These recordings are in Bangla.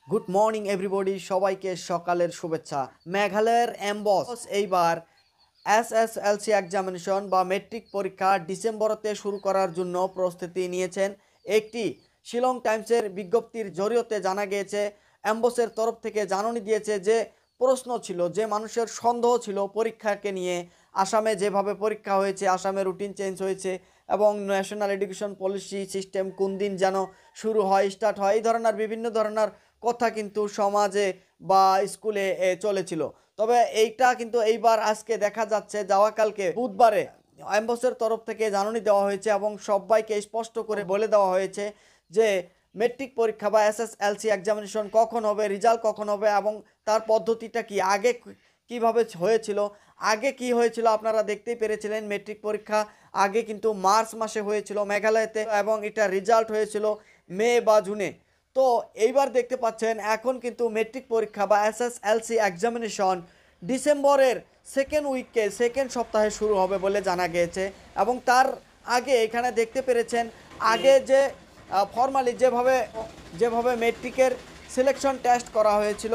গুড মর্নিং এভরিবডি, সবাইকে সকালের শুভেচ্ছা। মেঘালয়ের অ্যাম্বস এইবার এসএসএলসি এক্সামিনেশন বা মেট্রিক পরীক্ষা ডিসেম্বরতে শুরু করার জন্য প্রস্তুতি নিয়েছেন। একটি শিলং টাইমসের বিজ্ঞপ্তির জরিয়তে জানা গিয়েছে, অ্যাম্বসের তরফ থেকে জানানি দিয়েছে যে প্রশ্ন ছিল, যে মানুষের সন্দেহ ছিল পরীক্ষাকে নিয়ে, আসামে যেভাবে পরীক্ষা হয়েছে, আসামে রুটিন চেঞ্জ হয়েছে এবং ন্যাশনাল এডুকেশন পলিসি সিস্টেম কোন দিন যেন শুরু হয়, স্টার্ট হয়, এই ধরনের বিভিন্ন ধরনের কথা কিন্তু সমাজে বা স্কুলে চলেছিল। তবে এইটা কিন্তু এইবার আজকে দেখা যাচ্ছে, যাওয়া কালকে বুধবারে অ্যাম্বসের তরফ থেকে জানানি দেওয়া হয়েছে এবং সবাইকে স্পষ্ট করে বলে দেওয়া হয়েছে যে মেট্রিক পরীক্ষা বা এসএসএলসি এক্সামিনেশন কখন হবে, রেজাল্ট কখন হবে এবং তার পদ্ধতিটা কি, আগে কিভাবে হয়েছিল। আগে কি হয়েছিল আপনারা দেখতেই পেরেছিলেন, মেট্রিক পরীক্ষা আগে কিন্তু মার্চ মাসে হয়েছিল মেঘালয়তে এবং এটা রেজাল্ট হয়েছিল মে বা জুনে। তো এইবার দেখতে পাচ্ছেন এখন কিন্তু মেট্রিক পরীক্ষা বা এসএসএলসি এক্সামিনেশন ডিসেম্বরের সেকেন্ড সপ্তাহে শুরু হবে বলে জানা গিয়েছে। এবং তার আগে এখানে দেখতে পেরেছেন, আগে যে ফর্মালি যেভাবে মেট্রিকের সিলেকশন টেস্ট করা হয়েছিল,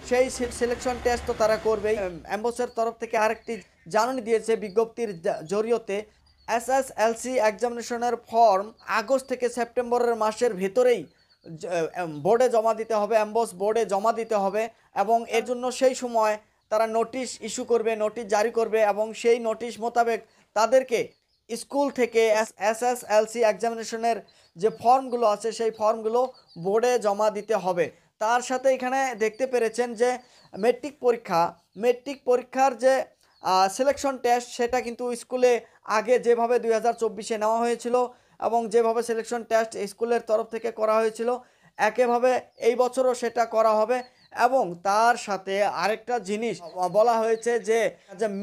সেই সিলেকশন টেস্ট তো তারা করবেই। অ্যাম্বসের তরফ থেকে আরেকটি জানানি দিয়েছে বিজ্ঞপ্তির জরিয়তে, এসএসএলসি এক্সামিনেশনের ফর্ম আগস্ট থেকে সেপ্টেম্বরের মাসের ভেতরেই বোর্ডে জমা দিতে হবে, অ্যাম্বস বোর্ডে জমা দিতে হবে এবং এর জন্য সেই সময় তারা নোটিশ ইস্যু করবে, নোটিশ জারি করবে এবং সেই নোটিশ মোতাবেক তাদেরকে স্কুল থেকে এসএসএলসি এক্সামিনেশনের যে ফর্মগুলো আছে সেই ফর্মগুলো বোর্ডে জমা দিতে হবে। তার সাথে এখানে দেখতে পেরেছেন যে মেট্রিক পরীক্ষার যে সিলেকশন টেস্ট, সেটা কিন্তু স্কুলে আগে যেভাবে 2024-এ নেওয়া হয়েছিল এবং যেভাবে সিলেকশন টেস্ট স্কুলের তরফ থেকে করা হয়েছিল, একইভাবে এই বছরও সেটা করা হবে। এবং তার সাথে আরেকটা জিনিস বলা হয়েছে যে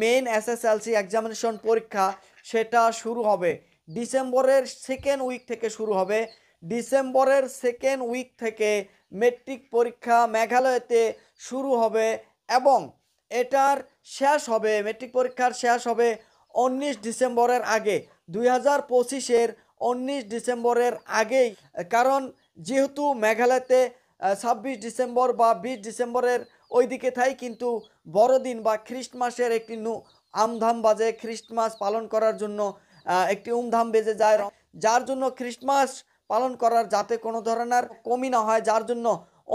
মেইন এসএসএলসি এক্সামিনেশন পরীক্ষা সেটা শুরু হবে ডিসেম্বরের সেকেন্ড উইক থেকে শুরু হবে। ডিসেম্বরের সেকেন্ড উইক থেকে মেট্রিক পরীক্ষা মেঘালয়তে শুরু হবে এবং এটার মেট্রিক পরীক্ষার শেষ হবে 19 ডিসেম্বরের আগে, 2025-এর 19 ডিসেম্বরের আগেই। কারণ যেহেতু মেঘালয়তে 26 ডিসেম্বর বা 20 ডিসেম্বরের ওই দিকে থাই, কিন্তু বড়দিন বা খ্রিস্টমাসের একটি আমধাম বাজে, খ্রিস্টমাস পালন করার জন্য একটি উমধাম বেজে যায়, যার জন্য খ্রিস্টমাস পালন করার যাতে কোনো ধরনের কমি না হয়, যার জন্য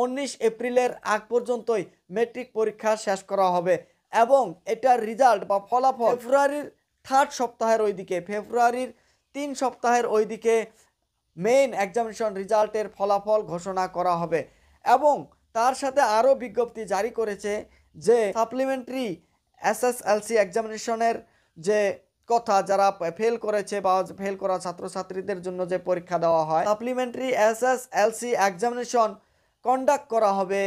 19 এপ্রিলের আগ পর্যন্তই মেট্রিক পরীক্ষা শেষ করা হবে এবং এটার রেজাল্ট বা ফলাফল ফেব্রুয়ারির 3 সপ্তাহের ওইদিকে মেইন এক্সামিনেশন রেজাল্টের ফলাফল ঘোষণা করা হবে। এবং তার সাথে আরও বিজ্ঞপ্তি জারি করেছে যে সাপ্লিমেন্টারি এসএসএলসি এক্সামিনেশনের যে কথা, যারা ফেল করেছে বা ফেল করা ছাত্রছাত্রীদের জন্য যে পরীক্ষা দেওয়া হয়, সাপ্লিমেন্টারি এসএসএলসি এক্সামিনেশন কন্ডাক্ট করা হবে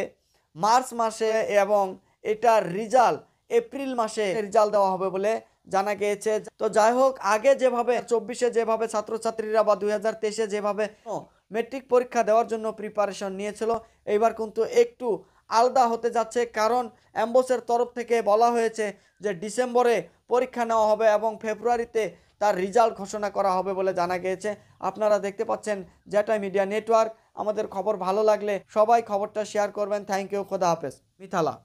মার্চ মাসে এবং এটার রেজাল্ট এপ্রিল মাসে রেজাল্ট দেওয়া হবে বলে জানা গিয়েছে। তো যাই হোক, আগে যেভাবে 24-এ যেভাবে ছাত্রছাত্রীরা বা 2023-এ যেভাবে মেট্রিক পরীক্ষা দেওয়ার জন্য প্রিপারেশন নিয়েছিল, এইবার কিন্তু একটু আলাদা হতে যাচ্ছে। কারণ অ্যাম্বসের তরফ থেকে বলা হয়েছে যে ডিসেম্বরে পরীক্ষা নেওয়া হবে এবং ফেব্রুয়ারিতে তার রেজাল্ট ঘোষণা করা হবে বলে জানা গিয়েছে। আপনারা দেখতে পাচ্ছেন জেটা মিডিয়া নেটওয়ার্ক। আমাদের খবর ভালো লাগলে সবাই খবরটা শেয়ার করবেন। থ্যাংক ইউ, খোদা হাফেজ। মিথালা।